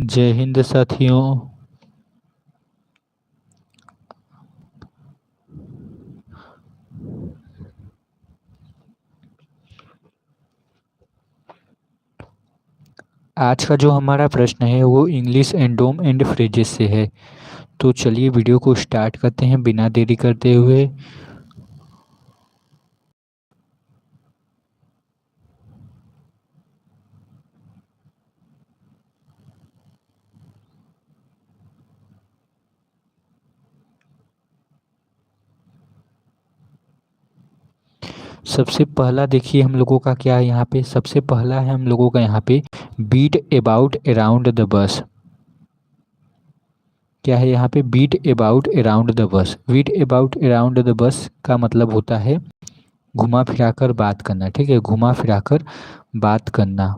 जय हिंद साथियों। आज का जो हमारा प्रश्न है वो इंग्लिश एंडोम एंड फ्रेजेस से है। तो चलिए वीडियो को स्टार्ट करते हैं बिना देरी करते हुए। सबसे पहला देखिए हम लोगों का क्या है यहाँ पे। सबसे पहला है हम लोगों का यहाँ पे बीट अबाउट अराउंड द बस। क्या है यहाँ पे? Beat about around the bush. Beat about around the bush का मतलब होता है घुमा फिराकर बात करना। ठीक है, घुमा फिराकर बात करना,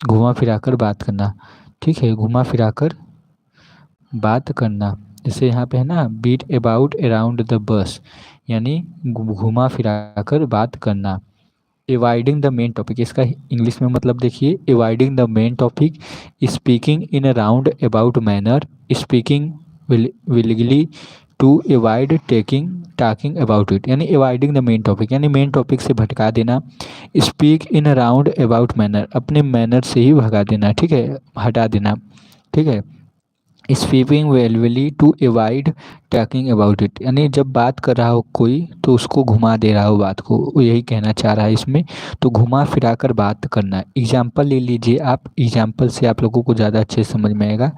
घुमा फिराकर बात करना। ठीक है, घुमा फिराकर बात करना। जैसे यहाँ पे है ना, बीट अबाउट अराउंड द बस, यानी घुमा फिराकर बात करना। एवॉइडिंग द मेन टॉपिक, इसका इंग्लिश में मतलब देखिए, avoiding the main topic, speaking in a roundabout manner, speaking willingly to avoid taking talking about it. यानी एवॉइडिंग द मेन टॉपिक यानी मेन टॉपिक से भटका देना। Speak in a roundabout manner, अपने manner से ही भगा देना। ठीक है, हटा देना। ठीक है, स्पीकिंग वेलवली to avoid talking about it, यानी जब बात कर रहा हो कोई तो उसको घुमा दे रहा हो बात को, वो यही कहना चाह रहा है इसमें। तो घुमा फिरा कर बात करना। एग्जाम्पल ले लीजिए आप, एग्जाम्पल से आप लोगों को ज़्यादा अच्छे से समझ में आएगा।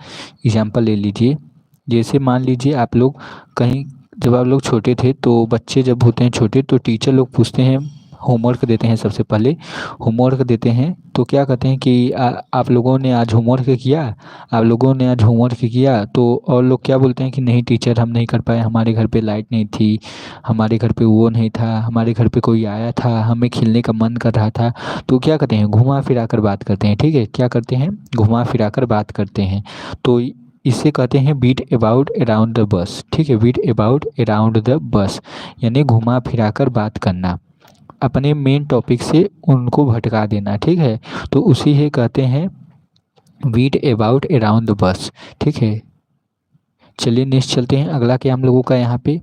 एग्जाम्पल ले लीजिए, जैसे मान लीजिए आप लोग कहीं, जब आप लोग छोटे थे तो बच्चे जब होते हैं छोटे तो टीचर लोग पूछते हैं, होमवर्क देते हैं। सबसे पहले होमवर्क देते हैं तो क्या कहते हैं कि आप लोगों ने आज होमवर्क किया, आप लोगों ने आज होमवर्क किया। तो और लोग क्या बोलते हैं कि नहीं टीचर हम नहीं कर पाए, हमारे घर पे लाइट नहीं थी, हमारे घर पे वो नहीं था, हमारे घर पे कोई आया था, हमें खेलने का मन कर रहा था। तो क्या कहते हैं, घुमा फिरा कर बात करते हैं। ठीक है, क्या करते हैं, घुमा फिरा कर बात करते हैं। तो इसे कहते हैं बीट अबाउट अराउंड द बस। ठीक है, बीट अबाउट अराउंड द बस यानी घुमा फिरा कर बात करना, अपने मेन टॉपिक से उनको भटका देना। ठीक है, तो उसी ही कहते हैं बीट अबाउट अराउंड द बस। ठीक है, चलिए नेक्स्ट चलते हैं। अगला क्या हम लोगों का यहाँ पे,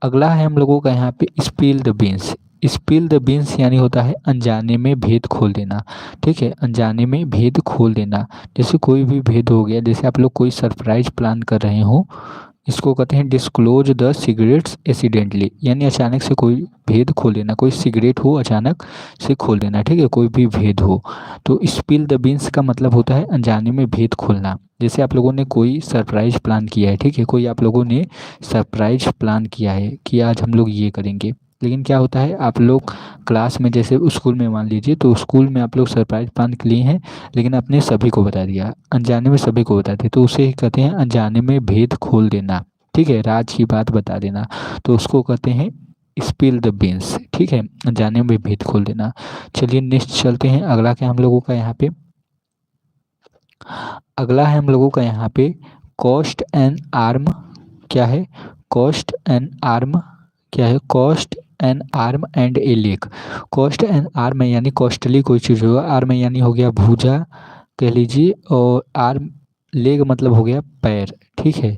अगला है हम लोगों का यहाँ पे spill the beans. Spill the beans यानी होता है अनजाने में भेद खोल देना। ठीक है, अनजाने में भेद खोल देना। जैसे कोई भी भेद हो गया, जैसे आप लोग कोई सरप्राइज प्लान कर रहे हो, इसको कहते हैं डिस्क्लोज द सिगरेट्स एक्सीडेंटली, यानी अचानक से कोई भेद खोल देना। कोई सिगरेट हो अचानक से खोल देना। ठीक है, कोई भी भेद हो। तो स्पिल द बीन्स का मतलब होता है अनजाने में भेद खोलना। जैसे आप लोगों ने कोई सरप्राइज प्लान किया है, ठीक है, कोई आप लोगों ने सरप्राइज प्लान किया है कि आज हम लोग ये करेंगे, लेकिन क्या होता है आप लोग क्लास में, जैसे स्कूल में मान लीजिए, तो स्कूल में आप लोग सरप्राइज प्लान लिए हैं लेकिन अपने सभी को बता दिया, अनजाने में सभी को बता दिया, तो उसे ही कहते हैं अनजाने में भेद खोल देना। ठीक है, राज की बात बता देना, तो उसको कहते हैं स्पिल द बीन्स। ठीक है, अनजाने में भेद खोल देना। चलिए नेक्स्ट चलते हैं। अगला क्या हम लोगों का यहाँ पे, अगला है हम लोगों का यहाँ पे कॉस्ट एंड आर्म। क्या है, कॉस्ट एंड आर्म। क्या है, cost and arm and A leg. Cost and arm यानी कॉस्टली कोई चीज़ होगा, आर्म यानी हो गया भुजा कह लीजिए, और आर्म लेग मतलब हो गया पैर। ठीक है,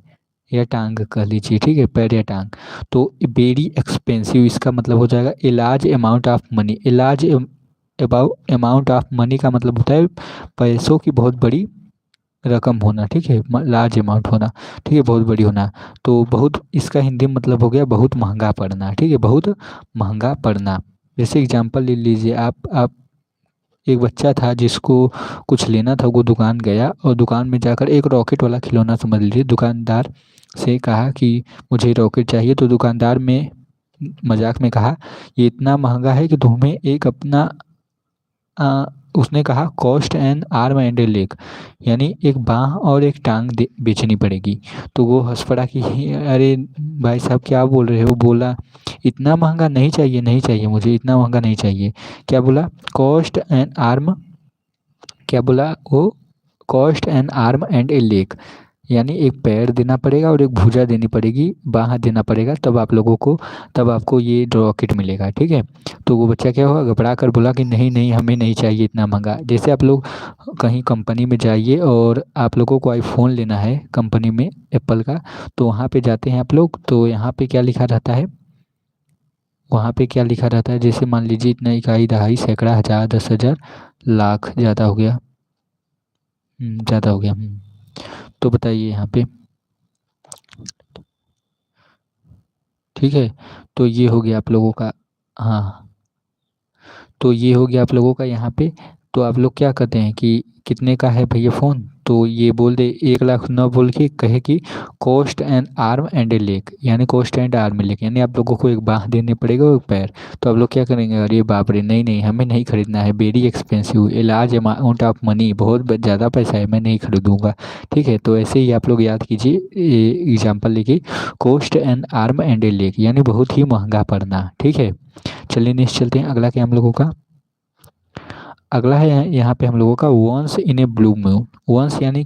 या टांग कह लीजिए। ठीक है, पैर या टांग। तो वेरी एक्सपेंसिव इसका मतलब हो जाएगा a large amount of money. A large about amount of money का मतलब होता है पैसों की बहुत बड़ी रकम होना। ठीक है, लार्ज अमाउंट होना। ठीक है, बहुत बड़ी होना। तो बहुत, इसका हिंदी में मतलब हो गया बहुत महंगा पड़ना। ठीक है, बहुत महंगा पड़ना। जैसे एग्जांपल ले लीजिए आप एक बच्चा था जिसको कुछ लेना था, वो दुकान गया और दुकान में जाकर एक रॉकेट वाला खिलौना समझ लीजिए, दुकानदार से कहा कि मुझे रॉकेट चाहिए। तो दुकानदार में मजाक में कहा ये इतना महंगा है कि तुम्हें एक अपना उसने कहा cost and arm and A leg, यानी एक बाह और एक टांग बेचनी पड़ेगी। तो वो हंस पड़ा कि अरे भाई साहब क्या बोल रहे हो। बोला इतना महंगा नहीं चाहिए, नहीं चाहिए मुझे, इतना महंगा नहीं चाहिए। क्या बोला, कॉस्ट एंड आर्म, क्या बोला वो, cost and arm and A leg, यानी एक पैर देना पड़ेगा और एक भुजा देनी पड़ेगी, बाँ हाथ देना पड़ेगा, तब आप लोगों को, तब आपको ये रॉकेट मिलेगा, ठीक है। तो वो बच्चा क्या हुआ, घबरा कर बोला कि नहीं नहीं हमें नहीं चाहिए इतना महंगा। जैसे आप लोग कहीं कंपनी में जाइए और आप लोगों को आईफोन लेना है कंपनी में एप्पल का, तो वहाँ पे जाते हैं आप लोग, तो यहाँ पे क्या लिखा रहता है, वहाँ पे क्या लिखा रहता है, जैसे मान लीजिए इतना इकाई दहाई सैकड़ा हज़ार 10,000 लाख, ज़्यादा हो गया, ज़्यादा हो गया। तो बताइए यहाँ पे, ठीक है। तो ये हो गया आप लोगों का, हाँ, तो ये हो गया आप लोगों का यहाँ पे। तो आप लोग क्या कहते हैं कि कितने का है भैया फ़ोन, तो ये बोल दे 1 लाख, न बोल के कहे कि cost and arm and A leg, यानी कॉस्ट एंड आर्म लेग, यानी आप लोगों को एक बाँह देने पड़ेगा और एक पैर। तो आप लोग क्या करेंगे, अरे बाप रे, नहीं नहीं हमें नहीं खरीदना है, very expensive, a large amount of money, बहुत ज़्यादा पैसा है, मैं नहीं खरीदूंगा, ठीक है। तो ऐसे ही आप लोग याद कीजिए एग्जाम्पल लेके, cost and arm and A leg, यानी बहुत ही महंगा पड़ना, ठीक है। चलिए नेक्स्ट चलते हैं, अगला क्या हम लोगों का, अगला है यहाँ पे हम लोगों का once in a blue moon. Once यानी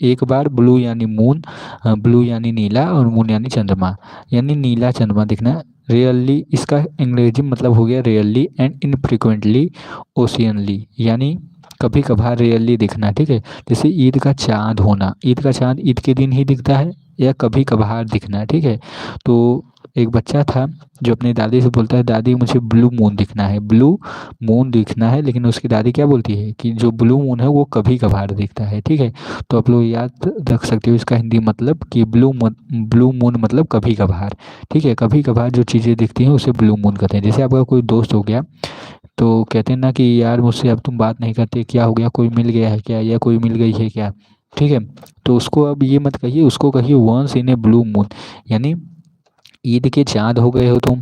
एक बार, ब्लू यानी मून, ब्लू यानी नीला, और मून यानी चंद्रमा, यानी नीला चंद्रमा दिखना। रियली इसका अंग्रेजी मतलब हो गया रियली, एंड इनफ्रिक्वेंटली ओशियनली, यानी कभी कभार रियली दिखना, ठीक है। जैसे ईद का चाँद होना, ईद का चाँद ईद के दिन ही दिखता है या कभी कभार दिखना, ठीक है। तो एक बच्चा था जो अपनी दादी से बोलता है, दादी मुझे ब्लू मून दिखना है, ब्लू मून दिखना है, लेकिन उसकी दादी क्या बोलती है कि जो ब्लू मून है वो कभी कभार दिखता है, ठीक है। तो आप लोग याद रख सकते हो इसका हिंदी मतलब कि ब्लू मून मतलब कभी कभार, ठीक है। कभी कभार जो चीज़ें दिखती हैं उसे ब्लू मून कहते हैं। जैसे आपका कोई दोस्त हो गया, तो कहते हैं ना कि यार मुझसे अब तुम बात नहीं करते, क्या हो गया, कोई मिल गया है क्या, या कोई मिल गई है क्या, ठीक है। तो उसको अब ये मत कहिए, उसको कहिए once in a blue moon, यानी ईद के चाँद हो गए हो तुम,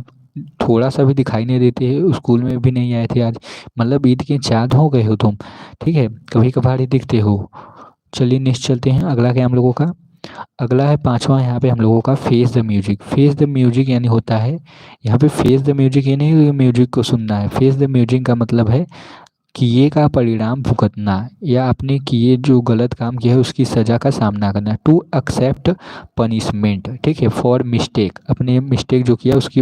थोड़ा सा भी दिखाई नहीं देते हो, स्कूल में भी नहीं आए थे आज, मतलब ईद के चाँद हो गए हो तुम, ठीक है, कभी कभार ही दिखते हो। चलिए नेक्स्ट चलते हैं, अगला क्या हम लोगों का, अगला है पांचवा यहाँ पे हम लोगों का face the music. Face the music यानी होता है, यहाँ पे फेस द म्यूजिक ये नहीं म्यूजिक को सुनना है, फेस द म्यूजिक का मतलब है किए का परिणाम भुगतना, या आपने किए जो गलत काम किया है उसकी सज़ा का सामना करना, टू एक्सेप्ट पनिशमेंट, ठीक है, फॉर मिस्टेक, अपने मिस्टेक जो किया उसकी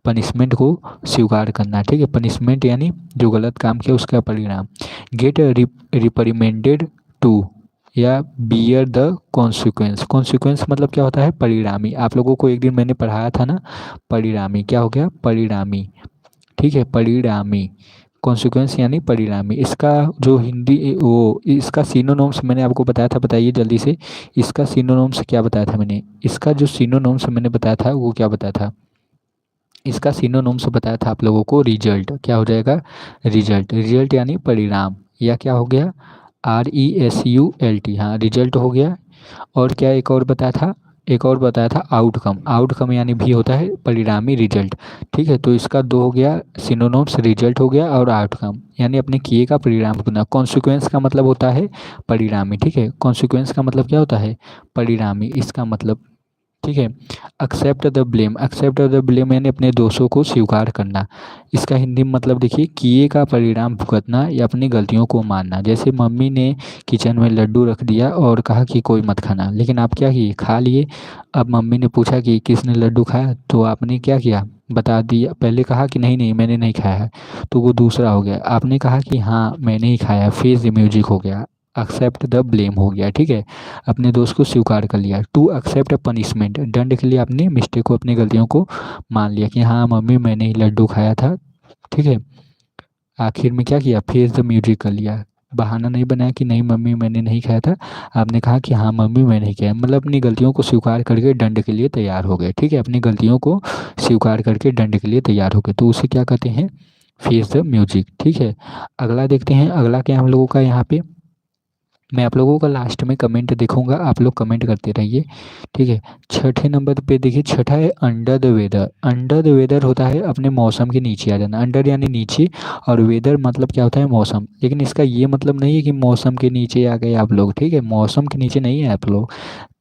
पनिशमेंट को स्वीकार करना, ठीक है। पनिशमेंट यानी जो गलत काम किया उसका परिणाम। गेट रिपरिमेंडेड टू, या बियर द कॉन्सिक्वेंस। कॉन्सिक्वेंस मतलब क्या होता है, परिणामी। आप लोगों को एक दिन मैंने पढ़ाया था ना, परिणामी क्या हो गया, परिणामी, ठीक है, परिणामी, कॉन्सिक्वेंस यानी परिणामी। इसका जो हिंदी वो इसका सिनोनिम्स मैंने आपको बताया था, बताइए जल्दी से, इसका सिनोनिम्स क्या बताया था मैंने, इसका जो सिनोनिम्स मैंने बताया था वो क्या बताया था, इसका सिनोनिम्स बताया था आप लोगों को रिजल्ट, क्या हो जाएगा, रिजल्ट, रिजल्ट यानी परिणाम, या क्या हो गया, RESULT, हाँ रिजल्ट हो गया। और क्या एक और बताया था, एक और बताया था आउटकम, आउटकम यानी भी होता है परिणामी रिजल्ट, ठीक है। तो इसका दो हो गया सिनोनिम्स, रिजल्ट हो गया और आउटकम, यानी अपने किए का परिणाम करना। कॉन्सिक्वेंस का मतलब होता है परिणामी, ठीक है, कॉन्सिक्वेंस का मतलब क्या होता है, परिणामी, इसका मतलब, ठीक है। Accept the blame, accept the blame यानी अपने दोषों को स्वीकार करना। इसका हिंदी में मतलब देखिए, किए का परिणाम भुगतना या अपनी गलतियों को मानना। जैसे मम्मी ने किचन में लड्डू रख दिया और कहा कि कोई मत खाना, लेकिन आप क्या किए, खा लिए। अब मम्मी ने पूछा कि किसने लड्डू खाया, तो आपने क्या किया, बता दिया, पहले कहा कि नहीं नहीं मैंने नहीं खाया है, तो वो दूसरा हो गया। आपने कहा कि हाँ मैंने ही खाया, फेस द म्यूजिक हो गया, एक्सेप्ट द ब्लेम हो गया, ठीक है, अपने दोस्त को स्वीकार कर लिया। टू एक्सेप्ट पनिशमेंट, दंड के लिए अपनी मिस्टेक को, अपनी गलतियों को मान लिया कि हाँ मम्मी मैंने ही लड्डू खाया था, ठीक है। आखिर में क्या किया, फेस द म्यूजिक कर लिया, बहाना नहीं बनाया कि नहीं मम्मी मैंने नहीं खाया था, आपने कहा कि हाँ मम्मी मैंने किया, मतलब अपनी गलतियों को स्वीकार करके दंड के लिए तैयार हो गए, ठीक है, अपनी गलतियों को स्वीकार करके दंड के लिए तैयार हो गए, तो उसे क्या कहते हैं, फेस द म्यूजिक, ठीक है। अगला देखते हैं, अगला क्या हम लोगों का यहाँ पे, मैं आप लोगों का लास्ट में कमेंट देखूंगा, आप लोग कमेंट करते रहिए, ठीक है। छठे नंबर पे देखिए, छठा है under the weather. Under the weather होता है अपने मौसम के नीचे आ जाना, अंडर यानी नीचे, और वेदर मतलब क्या होता है, मौसम, लेकिन इसका ये मतलब नहीं है कि मौसम के नीचे आ गए आप लोग, ठीक है, मौसम के नीचे नहीं है आप लोग,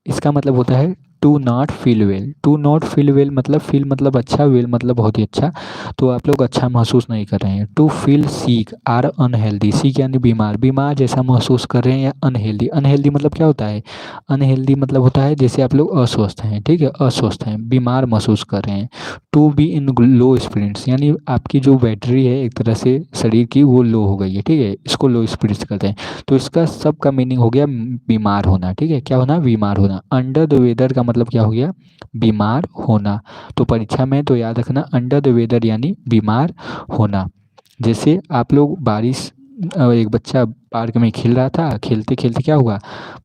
इसका मतलब होता है to not feel well, to not feel well मतलब फील मतलब अच्छा, वेल मतलब बहुत ही अच्छा, तो आप लोग अच्छा महसूस नहीं कर रहे हैं। To feel sick or unhealthy, sick यानी बीमार, बीमार जैसा महसूस कर रहे हैं, या अनहेल्दी, अनहेल्दी मतलब क्या होता है, अनहेल्दी मतलब होता है जैसे आप लोग अस्वस्थ हैं, ठीक है, अस्वस्थ हैं, बीमार महसूस कर रहे हैं। To be in low spirits यानी आपकी जो बैटरी है एक तरह से शरीर की वो लो हो गई है, ठीक है, इसको लो स्पिरिट्स कहते हैं। तो इसका सब का मीनिंग हो गया बीमार होना, ठीक है, क्या होना, बीमार होना। अंडर द वेदर का मतलब क्या हो गया, बीमार होना। तो परीक्षा में तो याद रखना अंडर द वेदर यानी बीमार होना। जैसे आप लोग बारिश, एक बच्चा पार्क में खेल रहा था, खेलते खेलते क्या हुआ,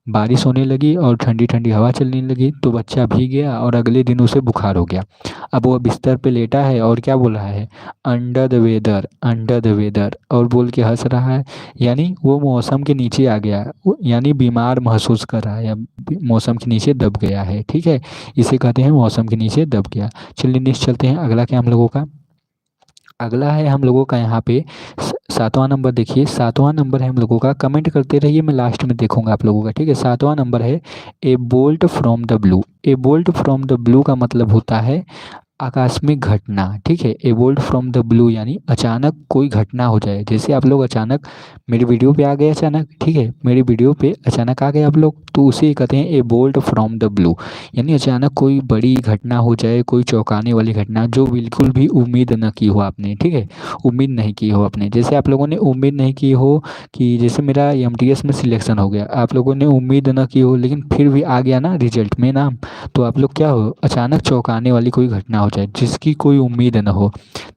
बारिश होने लगी और ठंडी ठंडी हवा चलने लगी, तो बच्चा भीग गया और अगले दिन उसे बुखार हो गया। अब वो बिस्तर पे लेटा है और क्या बोल रहा है, under the weather, under the weather, और बोल के हंस रहा है, यानी वो मौसम के नीचे आ गया, यानी बीमार महसूस कर रहा है, या मौसम के नीचे दब गया है, ठीक है, इसे कहते हैं मौसम के नीचे दब गया। चलिए नेक्स्ट चलते हैं, अगला क्या हम लोगों का, अगला है हम लोगों का यहाँ पे 7वां नंबर। देखिए 7वां नंबर है हम लोगों का, कमेंट करते रहिए, मैं लास्ट में देखूंगा आप लोगों का, ठीक है। 7वां नंबर है ए bolt from the blue. A bolt from the blue का मतलब होता है आकस्मिक घटना, ठीक है, ए बोल्ट फ्रॉम द ब्लू यानी अचानक कोई घटना हो जाए, जैसे आप लोग अचानक मेरी वीडियो पे आ गए अचानक, ठीक है, मेरी वीडियो पे अचानक आ गए आप लोग, तो उसे कहते हैं ए बोल्ट फ्रॉम द ब्लू, यानी अचानक कोई बड़ी घटना हो जाए, कोई चौंकाने वाली घटना जो बिल्कुल भी उम्मीद न की हो आपने, ठीक है, उम्मीद नहीं की हो आपने। जैसे आप लोगों ने उम्मीद नहीं की हो कि जैसे मेरा एमटीएस में सिलेक्शन हो गया, आप लोगों ने उम्मीद न की हो लेकिन फिर भी आ गया ना रिजल्ट में नाम, तो आप लोग क्या हो, अचानक चौंकाने वाली कोई घटना हो जाए जिसकी कोई उम्मीद न हो।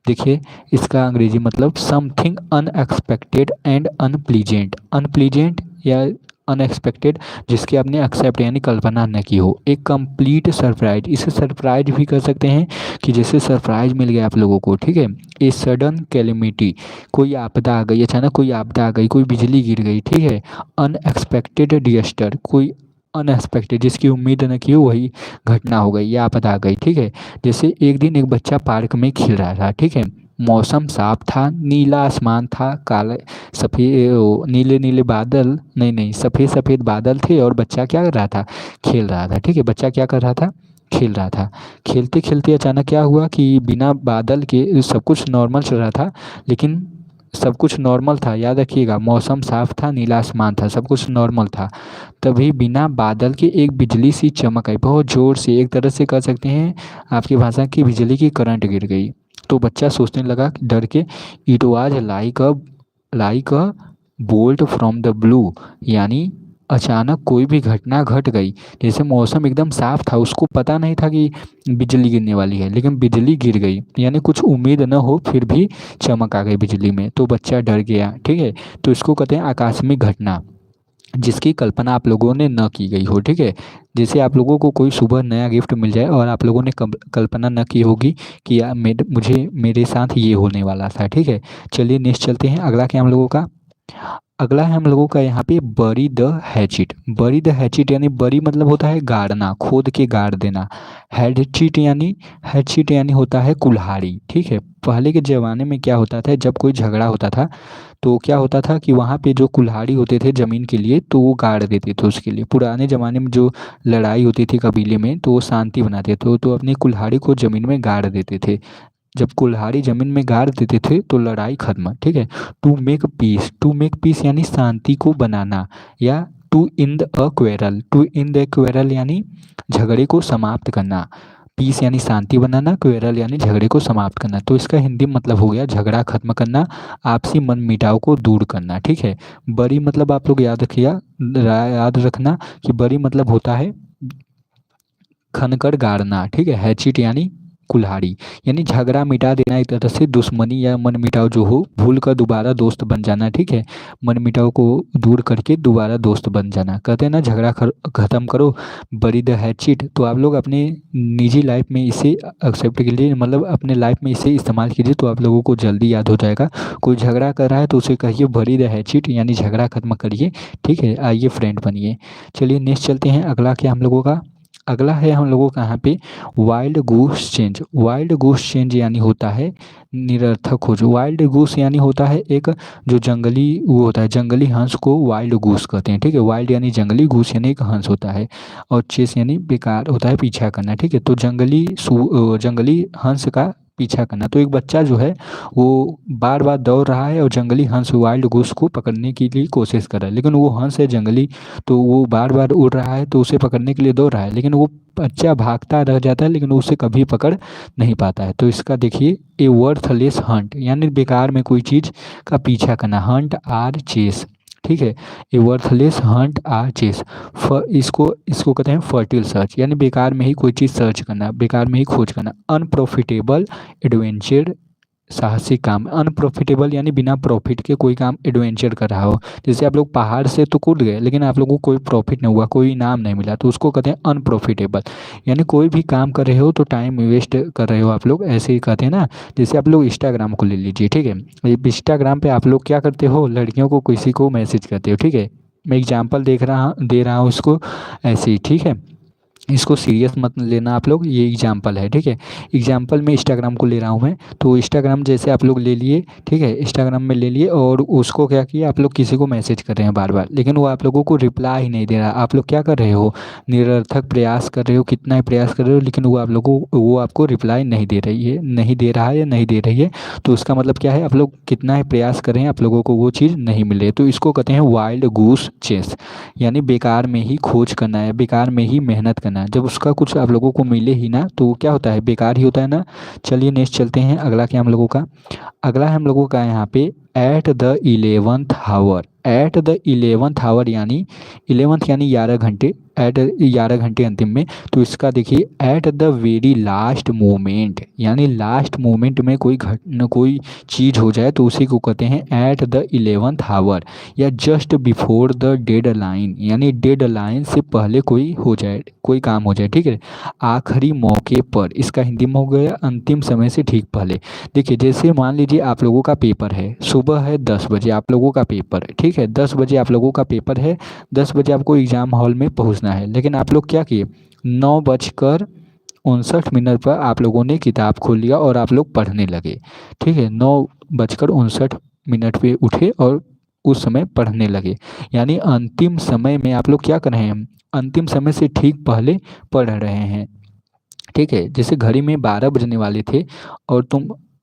देखिए इसका अंग्रेजी मतलब something unexpected and unpleasant, unpleasant या अनएक्सपेक्टेड जिसकी आपने एक्सेप्ट यानी कल्पना न की हो। एक कंप्लीट सरप्राइज, इसे सरप्राइज भी कर सकते हैं कि जैसे सरप्राइज मिल गया आप लोगों को, ठीक है। ए सडन कैलेमिटी, कोई आपदा आ गई, अचानक कोई आपदा आ गई, कोई बिजली गिर गई, ठीक है। अनएक्सपेक्टेड डिजास्टर, कोई अनएक्सपेक्टेड जिसकी उम्मीद न की हो वही घटना हो गई या आपदा आ गई, ठीक है। जैसे एक दिन एक बच्चा पार्क में खेल रहा था, ठीक है, मौसम साफ था, नीला आसमान था, काले सफ़ेद नीले नीले बादल, नहीं नहीं सफ़ेद सफ़ेद बादल थे, और बच्चा क्या कर रहा था, खेल रहा था, ठीक है, बच्चा क्या कर रहा था, खेल रहा था। खेलते खेलते अचानक क्या हुआ कि बिना बादल के सब कुछ नॉर्मल चल रहा था, लेकिन सब कुछ नॉर्मल था, याद रखिएगा, मौसम साफ था, नीला आसमान था, सब कुछ नॉर्मल था, तभी बिना बादल के एक बिजली सी चमक आई बहुत ज़ोर से, एक तरह से कह सकते हैं आपकी भाषा की बिजली की करंट गिर गई। तो बच्चा सोचने लगा कि डर के, it was like a bolt from the blue, यानी अचानक कोई भी घटना घट गई। जैसे मौसम एकदम साफ था, उसको पता नहीं था कि बिजली गिरने वाली है, लेकिन बिजली गिर गई, यानी कुछ उम्मीद न हो फिर भी चमक आ गई बिजली में, तो बच्चा डर गया, ठीक है। तो इसको कहते हैं आकस्मिक घटना जिसकी कल्पना आप लोगों ने न की गई हो, ठीक है। जैसे आप लोगों को कोई सुबह नया गिफ्ट मिल जाए और आप लोगों ने कल्पना न की होगी कि यार मुझे मेरे साथ ये होने वाला था, ठीक है। चलिए नेक्स्ट चलते हैं, अगला क्या हम लोगों का, अगला है हम लोगों का यहाँ पे बरी द हैचिट। बरी द हैचिट यानी बरी मतलब होता है गाड़ना, खोद के गाड़ देना। हैचिट यानी होता है कुल्हाड़ी, ठीक है। पहले के ज़माने में क्या होता था, जब कोई झगड़ा होता था तो क्या होता था कि वहाँ पे जो कुल्हाड़ी होते थे ज़मीन के लिए, तो वो गाड़ देते थे उसके लिए। पुराने ज़माने में जो लड़ाई होती थी कबीले में, तो वो शांति बनाते थे, तो अपनी कुल्हाड़ी को ज़मीन में गाड़ देते थे। जब कुल्हाड़ी ज़मीन में गाड़ देते थे तो लड़ाई खत्म, ठीक है। To make peace, to make peace यानी शांति को बनाना, या to end a quarrel, to end a quarrel यानी झगड़े को समाप्त करना। पीस यानी शांति बनाना, क्वेरल यानी झगड़े को समाप्त करना। तो इसका हिंदी मतलब हो गया झगड़ा खत्म करना, आपसी मन मिटाव को दूर करना, ठीक है। बरी मतलब आप लोग याद रखना कि बरी मतलब होता है खनकर गाड़ना, ठीक है। हैचिट यानी कुल्हाड़ी, यानी झगड़ा मिटा देना, एक तरह से दुश्मनी या मन मिटाव जो हो, भूल कर दोबारा दोस्त बन जाना, ठीक है। मन मिटाव को दूर करके दोबारा दोस्त बन जाना, कहते हैं ना झगड़ा खत्म करो, बरी द हैचिट। तो आप लोग अपने निजी लाइफ में इसे एक्सेप्ट कीजिए, मतलब अपने लाइफ में इसे इस्तेमाल कीजिए, तो आप लोगों को जल्दी याद हो जाएगा। कोई झगड़ा कर रहा है तो उसे कहिए बरी द हैचिट, यानी झगड़ा खत्म करिए, ठीक है, आइए फ्रेंड बनिए। चलिए नेक्स्ट चलते हैं, अगला क्या हम लोगों का, अगला है हम लोगों का यहाँ पे wild goose change. Wild goose change यानी होता है निरर्थक खोज। वाइल्ड गूस यानी होता है एक जो जंगली वो होता है, जंगली हंस को वाइल्ड गूस कहते हैं, ठीक है। वाइल्ड यानी जंगली, गूस यानी एक हंस होता है, और चेस यानी बेकार होता है पीछा करना, ठीक है। तो जंगली हंस का पीछा करना। तो एक बच्चा जो है वो बार बार दौड़ रहा है और जंगली हंस वाइल्ड गूस को पकड़ने के लिए कोशिश कर रहा है, लेकिन वो हंस है जंगली, तो वो बार बार उड़ रहा है तो उसे पकड़ने के लिए दौड़ रहा है, लेकिन वो बच्चा भागता रह जाता है लेकिन वो उसे कभी पकड़ नहीं पाता है। तो इसका देखिए ए वर्थलेस हंट यानी बेकार में कोई चीज़ का पीछा करना, हंट आर चेस, ठीक है। ए वर्थलेस हंट आर चेस। इसको इसको कहते हैं फर्टिल सर्च, यानी बेकार में ही कोई चीज़ सर्च करना, बेकार में ही खोज करना। अनप्रॉफिटेबल एडवेंचर, साहसिक काम। अनप्रॉफिटेबल यानी बिना प्रॉफिट के कोई काम एडवेंचर कर रहा हो, जैसे आप लोग पहाड़ से तो कूद गए लेकिन आप लोगों को कोई प्रॉफिट नहीं हुआ, कोई इनाम नहीं मिला, तो उसको कहते हैं अनप्रॉफिटेबल। यानी कोई भी काम कर रहे हो तो टाइम वेस्ट कर रहे हो आप लोग, ऐसे ही कहते हैं ना। जैसे आप लोग इंस्टाग्राम को ले लीजिए, ठीक है। इंस्टाग्राम पे आप लोग क्या करते हो, लड़कियों को किसी को मैसेज करते हो, ठीक है। मैं एग्जाम्पल दे रहा हूँ इसको ऐसे ही, ठीक है। इसको सीरियस मत लेना आप लोग, ये एग्जाम्पल है, ठीक है। एग्जाम्पल में इंस्टाग्राम को ले रहा हूँ मैं, तो इंस्टाग्राम जैसे आप लोग ले लिए, ठीक है। इंस्टाग्राम में ले लिए और उसको क्या किया, आप लोग किसी को मैसेज कर रहे हैं बार बार, लेकिन वो आप लोगों को रिप्लाई ही नहीं दे रहा। आप लोग क्या कर रहे हो, निरर्थक प्रयास कर रहे हो, कितना ही प्रयास कर रहे हो, लेकिन वो आपको रिप्लाई नहीं दे रही है, नहीं दे रहा है या नहीं दे रही है। तो उसका मतलब क्या है, आप लोग कितना ही प्रयास कर रहे हैं, आप लोगों को वो चीज़ नहीं मिले। तो इसको कहते हैं वाइल्ड गूस चेस, यानी बेकार में ही खोज करना है, बेकार में ही मेहनत करना है। जब उसका कुछ आप लोगों को मिले ही ना तो वो क्या होता है, बेकार ही होता है ना। चलिए नेक्स्ट चलते हैं, अगला क्या हम लोगों का, अगला है हम लोगों का यहाँ पे at the 11th hour. At the 11th hour यानी 11th यानी 11 घंटे, एट 11 घंटे अंतिम में। तो इसका देखिए at the very last moment, यानी लास्ट मोमेंट में कोई घटना कोई चीज़ हो जाए तो उसी को कहते हैं एट द 11th आवर, या just before the dead line, यानी डेड लाइन से पहले कोई हो जाए, कोई काम हो जाए, ठीक है। आखिरी मौके पर, इसका हिंदी में हो गया अंतिम समय से ठीक पहले। देखिए जैसे मान लीजिए आप लोगों का पेपर है, सुबह है 10 बजे आप लोगों का पेपर है, ठीक है। 10 बजे आप लोगों का पेपर है, 10 बजे आपको एग्ज़ाम हॉल में पहुंचना है, लेकिन आप लोग क्या किए, 9:59 पर आप लोगों ने किताब खोल लिया और आप लोग पढ़ने लगे, ठीक है। 9:59 पे उठे और उस समय पढ़ने लगे, यानी अंतिम समय में आप लोग क्या कर रहे हैं, अंतिम समय से ठीक पहले पढ़ रहे हैं, ठीक है। जैसे घड़ी में 12 बजने वाले थे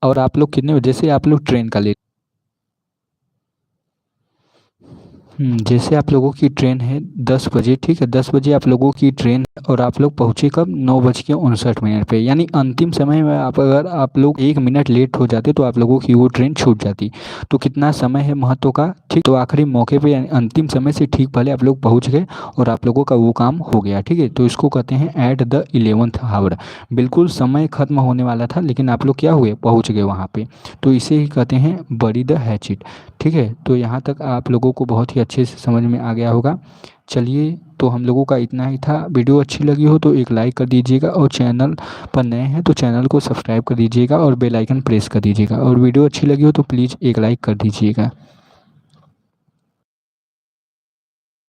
और आप लोग कितने बजे, जैसे आप लोग ट्रेन का ले, जैसे आप लोगों की ट्रेन है 10 बजे, ठीक है। 10 बजे आप लोगों की ट्रेन है और आप लोग पहुँचे कब, 9:59 पे, यानी अंतिम समय में अगर आप लोग 1 मिनट लेट हो जाते तो आप लोगों की वो ट्रेन छूट जाती। तो कितना समय है महत्व का, ठीक। तो आखिरी मौके पे यानी अंतिम समय से ठीक पहले आप लोग पहुँच गए और आप लोगों का वो काम हो गया, ठीक है। तो इसको कहते हैं एट द 11th आवर, बिल्कुल समय खत्म होने वाला था लेकिन आप लोग क्या हुए, पहुँच गए वहाँ पे। तो इसे ही कहते हैं बरी द हैचिट, ठीक है। तो यहाँ तक आप लोगों को बहुत ही अच्छे से समझ में आ गया होगा। चलिए तो हम लोगों का इतना ही था। वीडियो अच्छी लगी हो तो एक लाइक कर दीजिएगा, और चैनल पर नए हैं तो चैनल को सब्सक्राइब कर दीजिएगा और बेल आइकन प्रेस कर दीजिएगा, और वीडियो अच्छी लगी हो तो प्लीज़ एक लाइक कर दीजिएगा।